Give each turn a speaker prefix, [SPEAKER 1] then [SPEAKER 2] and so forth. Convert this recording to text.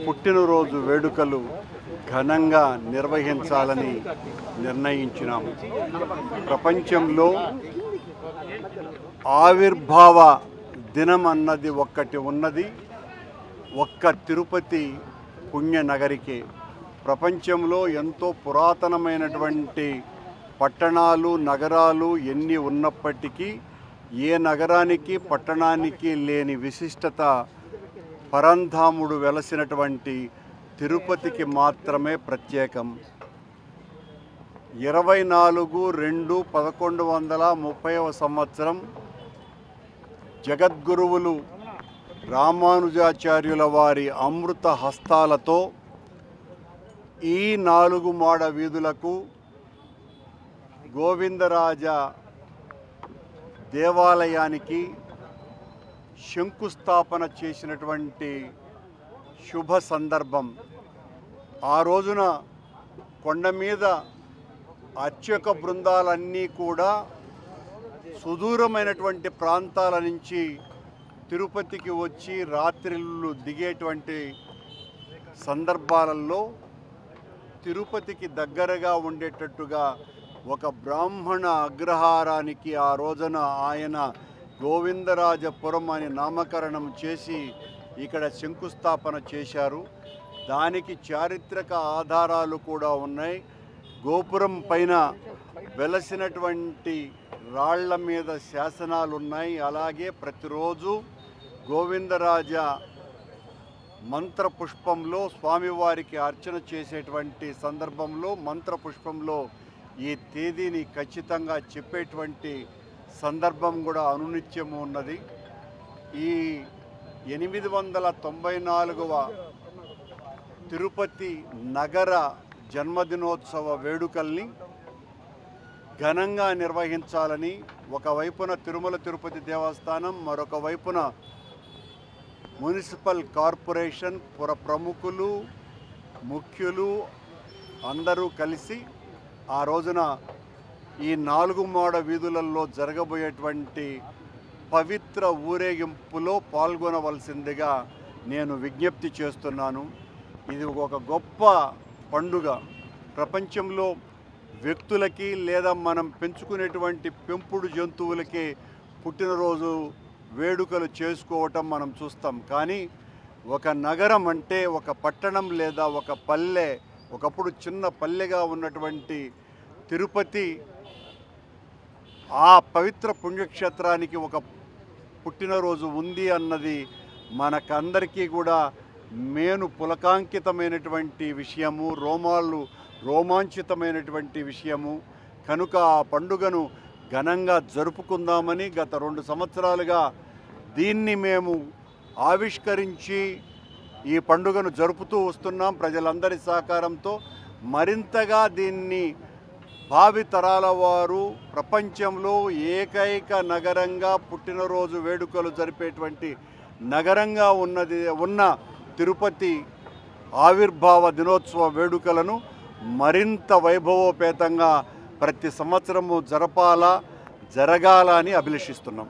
[SPEAKER 1] పుట్టినరోజు వేడుకలు ఘనంగా నిర్వహించాలని నిర్ణయించినాము. ప్రపంచంలో ఆవిర్భావ దినం అన్నది ఒక్కటి ఉన్నది, ఒక్క తిరుపతి పుణ్యనగరికే. ప్రపంచంలో ఎంతో పురాతనమైనటువంటి పట్టణాలు నగరాలు ఎన్ని ఉన్నప్పటికీ ఏ నగరానికి పట్టణానికి లేని విశిష్టత పరంధాముడు వెలసినటువంటి తిరుపతికి మాత్రమే ప్రత్యేకం. 24/2/1130వ సంవత్సరం జగద్గురువులు రామానుజాచార్యుల వారి అమృత హస్తాలతో ఈ 4 మాడ వీధులకు గోవిందరాజ దేవాలయానికి శంకుస్థాపన చేసినటువంటి శుభ సందర్భం. ఆ రోజున కొండ మీద అర్చక బృందాలన్నీ కూడా సుదూరమైనటువంటి ప్రాంతాల నుంచి తిరుపతికి వచ్చి రాత్రిళ్ళు దిగేటువంటి సందర్భాలలో తిరుపతికి దగ్గరగా ఉండేటట్టుగా ఒక బ్రాహ్మణ అగ్రహారానికి ఆ రోజున ఆయన గోవిందరాజపురం అని నామకరణం చేసి ఇక్కడ శంకుస్థాపన చేశారు. దానికి చారిత్రక ఆధారాలు కూడా ఉన్నాయి. గోపురం పైన వెలసినటువంటి రాళ్ల మీద శాసనాలు ఉన్నాయి. అలాగే ప్రతిరోజు గోవిందరాజ మంత్రపుష్పంలో స్వామివారికి అర్చన చేసేటువంటి సందర్భంలో మంత్రపుష్పంలో ఈ తేదీని ఖచ్చితంగా చెప్పేటువంటి సందర్భం కూడా అనునిత్యము ఉన్నది. ఈ 894వ తిరుపతి నగర జన్మదినోత్సవ వేడుకల్ని ఘనంగా నిర్వహించాలని ఒకవైపున తిరుమల తిరుపతి దేవస్థానం, మరొక వైపున మున్సిపల్ కార్పొరేషన్ పుర ప్రముఖులు ముఖ్యులు అందరూ కలిసి ఆ రోజున ఈ 4 మాడ వీధులలో జరగబోయేటువంటి పవిత్ర ఊరేగింపులో పాల్గొనవలసిందిగా నేను విజ్ఞప్తి చేస్తున్నాను. ఇది ఒక గొప్ప పండుగ. ప్రపంచంలో వ్యక్తులకి లేదా మనం పెంచుకునేటువంటి పెంపుడు జంతువులకి పుట్టినరోజు వేడుకలు చేసుకోవటం మనం చూస్తాం. కానీ ఒక నగరం అంటే ఒక పట్టణం లేదా ఒక పల్లె, ఒకప్పుడు చిన్న పల్లెగా ఉన్నటువంటి తిరుపతి ఆ పవిత్ర పుణ్యక్షేత్రానికి ఒక పుట్టినరోజు ఉంది అన్నది మనకందరికీ కూడా మేను పులకాంకితమైనటువంటి విషయము, రోమాంచితమైనటువంటి విషయము. కనుక ఆ పండుగను ఘనంగా జరుపుకుందామని గత 2 సంవత్సరాలుగా దీన్ని మేము ఆవిష్కరించి ఈ పండుగను జరుపుతూ వస్తున్నాం. ప్రజలందరి సహకారంతో మరింతగా దీన్ని భావితరాల వారు ప్రపంచంలో ఏకైక నగరంగా పుట్టినరోజు వేడుకలు జరిపేటువంటి నగరంగా ఉన్న తిరుపతి ఆవిర్భావ దినోత్సవ వేడుకలను మరింత వైభవోపేతంగా ప్రతి సంవత్సరము జరగాలని అభిలషిస్తున్నాం.